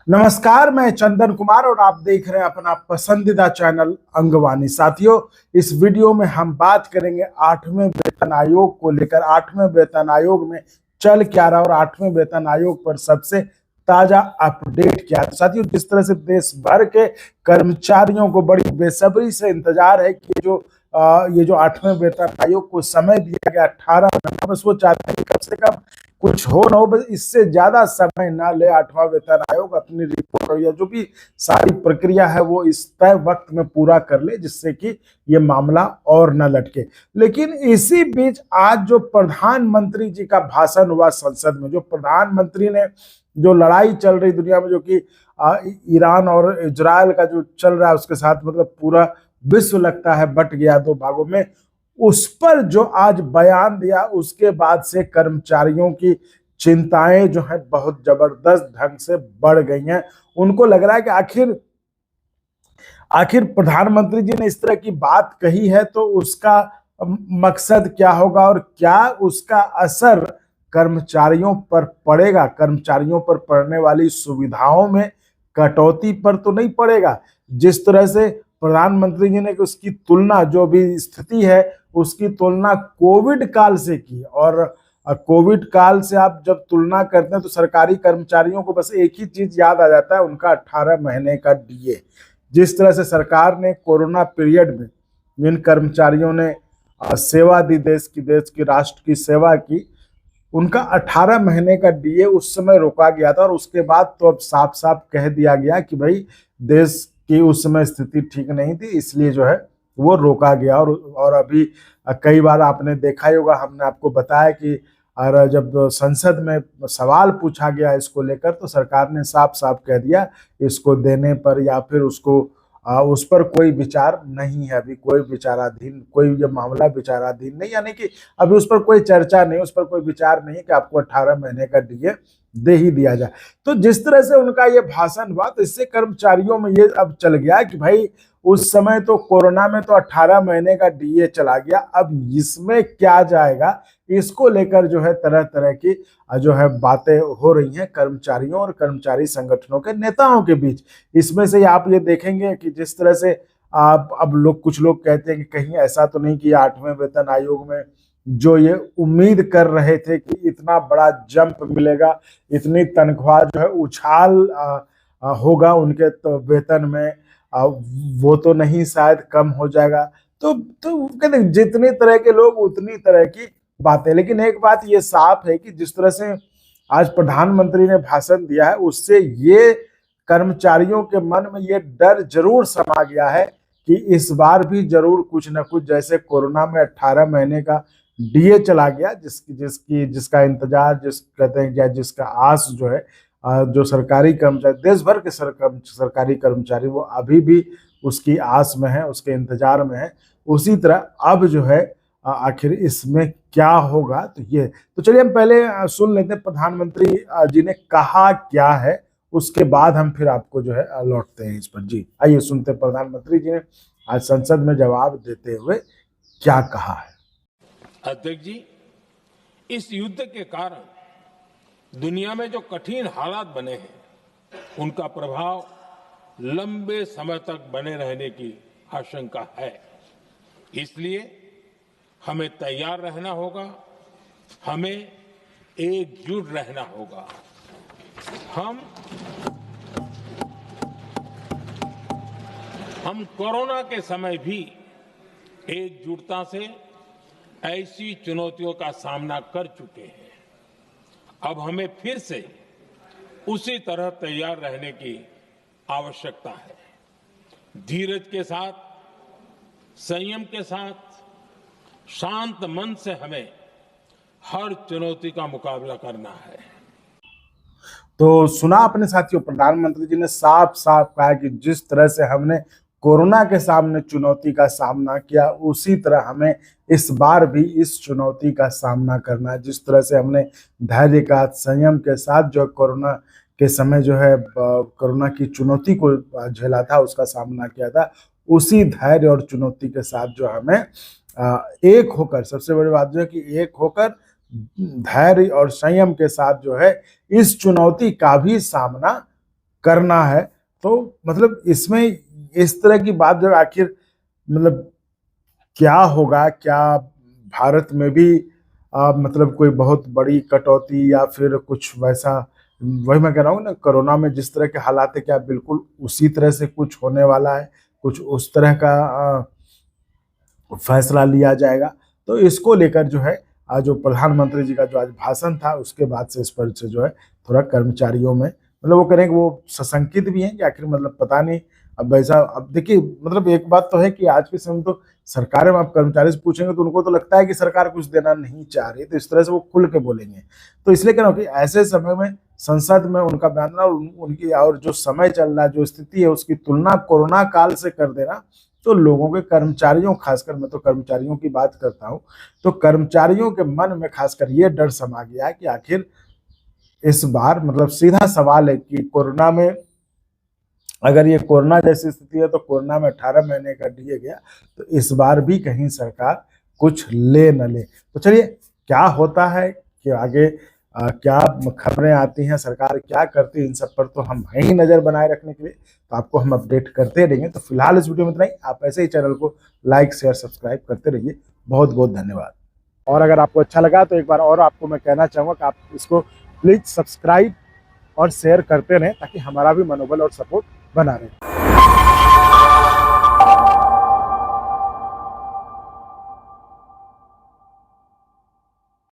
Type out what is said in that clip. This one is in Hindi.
नमस्कार, मैं चंदन कुमार और आप देख रहे हैं अपना पसंदीदा चैनल अंगवानी। साथियों, इस वीडियो में हम बात करेंगे 8वें वेतन आयोग को लेकर। 8वें वेतन आयोग में चल क्या रहा और 8वें वेतन आयोग पर सबसे ताजा अपडेट क्या है। साथियों, जिस तरह से देश भर के कर्मचारियों को बड़ी बेसब्री से इंतजार है कि ये जो 8वें वेतन आयोग को समय दिया गया 18 महीना, बस वो चाहते हैं कि कम से कम कुछ हो ना हो, बस इससे ज्यादा समय ना ले 8वां वेतन आयोग अपनी रिपोर्ट या जो भी सारी प्रक्रिया है वो इस तय वक्त में पूरा कर ले, जिससे कि ये मामला और न लटके। लेकिन इसी बीच आज जो प्रधानमंत्री जी का भाषण हुआ संसद में, जो प्रधानमंत्री ने जो लड़ाई चल रही दुनिया में, जो कि ईरान और इजराइल का जो चल रहा है उसके साथ, मतलब पूरा विश्व लगता है बट गया दो भागों में, उस पर जो आज बयान दिया उसके बाद से कर्मचारियों की चिंताएं जो है बहुत जबरदस्त ढंग से बढ़ गई हैं। उनको लग रहा है कि आखिर प्रधानमंत्री जी ने इस तरह की बात कही है तो उसका मकसद क्या होगा और क्या उसका असर कर्मचारियों पर पड़ेगा। कर्मचारियों पर पड़ने वाली सुविधाओं में कटौती पर तो नहीं पड़ेगा। जिस तरह से प्रधानमंत्री जी ने उसकी तुलना, जो भी स्थिति है उसकी तुलना कोविड काल से की, और कोविड काल से आप जब तुलना करते हैं तो सरकारी कर्मचारियों को बस एक ही चीज याद आ जाता है, उनका 18 महीने का डीए। जिस तरह से सरकार ने कोरोना पीरियड में जिन कर्मचारियों ने सेवा दी, देश की राष्ट्र की सेवा की, उनका 18 महीने का डीए उस समय रोका गया था। और उसके बाद तो अब साफ साफ कह दिया गया कि भाई देश की उस समय स्थिति ठीक नहीं थी, इसलिए जो है वो रोका गया। और अभी कई बार आपने देखा ही होगा, हमने आपको बताया कि और जब संसद में सवाल पूछा गया इसको लेकर तो सरकार ने साफ साफ कह दिया इसको देने पर या फिर उसको उस पर कोई विचार नहीं है। अभी कोई विचाराधीन, कोई ये मामला विचाराधीन नहीं, यानी कि अभी उस पर कोई चर्चा नहीं, उस पर कोई विचार नहीं कि आपको 18 महीने का डीए दे ही दिया जाए। तो जिस तरह से उनका ये भाषण हुआ तो इससे कर्मचारियों में ये अब चल गया कि भाई उस समय तो कोरोना में तो 18 महीने का डीए चला गया, अब इसमें क्या जाएगा, इसको लेकर जो है तरह तरह की जो है बातें हो रही हैं कर्मचारियों और कर्मचारी संगठनों के नेताओं के बीच। इसमें से आप ये देखेंगे कि जिस तरह से आप अब कुछ लोग कहते हैं कि कहीं ऐसा तो नहीं कि 8वें वेतन आयोग में जो ये उम्मीद कर रहे थे कि इतना बड़ा जंप मिलेगा, इतनी तनख्वाह जो है उछाल होगा उनके तो वेतन में, वो तो नहीं, शायद कम हो जाएगा। तो कहते जितनी तरह के लोग उतनी तरह की बातें। लेकिन एक बात ये साफ है कि जिस तरह से आज प्रधानमंत्री ने भाषण दिया है उससे ये कर्मचारियों के मन में ये डर जरूर समा गया है कि इस बार भी जरूर कुछ न कुछ, जैसे कोरोना में 18 महीने का डीए चला गया, जिसका इंतजार, कहते हैं या जिसका आस जो है जो सरकारी कर्मचारी, देश भर के सरकारी कर्मचारी, वो अभी भी उसकी आस में है, उसके इंतजार में है। उसी तरह अब जो है आखिर इसमें क्या होगा, तो चलिए हम पहले सुन लेते हैं प्रधानमंत्री जी ने कहा क्या है, उसके बाद हम फिर आपको जो है लौटते हैं इस पर। जी आइए सुनते हैं प्रधानमंत्री जी ने आज संसद में जवाब देते हुए क्या कहा है। अध्यक्ष जी, इस युद्ध के कारण दुनिया में जो कठिन हालात बने हैं उनका प्रभाव लंबे समय तक बने रहने की आशंका है। इसलिए हमें तैयार रहना होगा, हमें एकजुट रहना होगा। हम कोरोना के समय भी एकजुटता से ऐसी चुनौतियों का सामना कर चुके हैं। अब हमें फिर से उसी तरह तैयार रहने की आवश्यकता है। धीरज के साथ, संयम के साथ, शांत मन से हमें हर चुनौती का मुकाबला करना है। तो सुना अपने साथियों, प्रधानमंत्री जी ने साफ साफ कहा कि जिस तरह से हमने कोरोना के सामने चुनौती का सामना किया उसी तरह हमें इस बार भी इस चुनौती का सामना करना है। जिस तरह से हमने धैर्य का, संयम के साथ जो कोरोना के समय जो है कोरोना की चुनौती को झेला था, उसका सामना किया था, उसी धैर्य और चुनौती के साथ जो हमें एक होकर, सबसे बड़ी बात जो है कि एक होकर धैर्य और संयम के साथ जो है इस चुनौती का भी सामना करना है। तो मतलब इसमें इस तरह की बात जो आखिर मतलब क्या होगा, क्या भारत में भी मतलब कोई बहुत बड़ी कटौती या फिर कुछ वैसा, वही मैं कह रहा हूँ ना, कोरोना में जिस तरह के हालात है क्या बिल्कुल उसी तरह से कुछ होने वाला है, कुछ उस तरह का फैसला लिया जाएगा। तो इसको लेकर जो है आज जो प्रधानमंत्री जी का जो आज भाषण था उसके बाद से इस पर से जो है थोड़ा कर्मचारियों में मतलब वो करें कि वो सशंकित भी हैं कि आखिर मतलब पता नहीं। अब वैसा अब देखिए मतलब एक बात तो है कि आज के समय में तो सरकारें में आप कर्मचारी से पूछेंगे तो उनको तो लगता है कि सरकार कुछ देना नहीं चाह रही, तो इस तरह से वो खुल के बोलेंगे। तो इसलिए कह रहा हूँ कि ऐसे समय में संसद में उनका बयान और उनकी और जो समय चल रहा है, जो स्थिति है, उसकी तुलना कोरोना काल से कर देना, तो लोगों के कर्मचारियों, खासकर मैं तो कर्मचारियों की बात करता हूं, तो कर्मचारियों के मन में खासकर ये डर समा गया है कि आखिर इस बार मतलब सीधा सवाल है कि कोरोना में अगर ये कोरोना जैसी स्थिति है तो कोरोना में 18 महीने का दिया गया, तो इस बार भी कहीं सरकार कुछ ले न ले। तो चलिए क्या होता है कि आगे क्या खबरें आती हैं, सरकार क्या करती है, इन सब पर तो हम हैं ही नजर बनाए रखने के लिए, तो आपको हम अपडेट करते रहेंगे। तो फिलहाल इस वीडियो में इतना ही। आप ऐसे ही चैनल को लाइक शेयर सब्सक्राइब करते रहिए। बहुत बहुत धन्यवाद। और अगर आपको अच्छा लगा तो एक बार और आपको मैं कहना चाहूँगा कि आप इसको प्लीज सब्सक्राइब और शेयर करते रहें ताकि हमारा भी मनोबल और सपोर्ट बना रहे।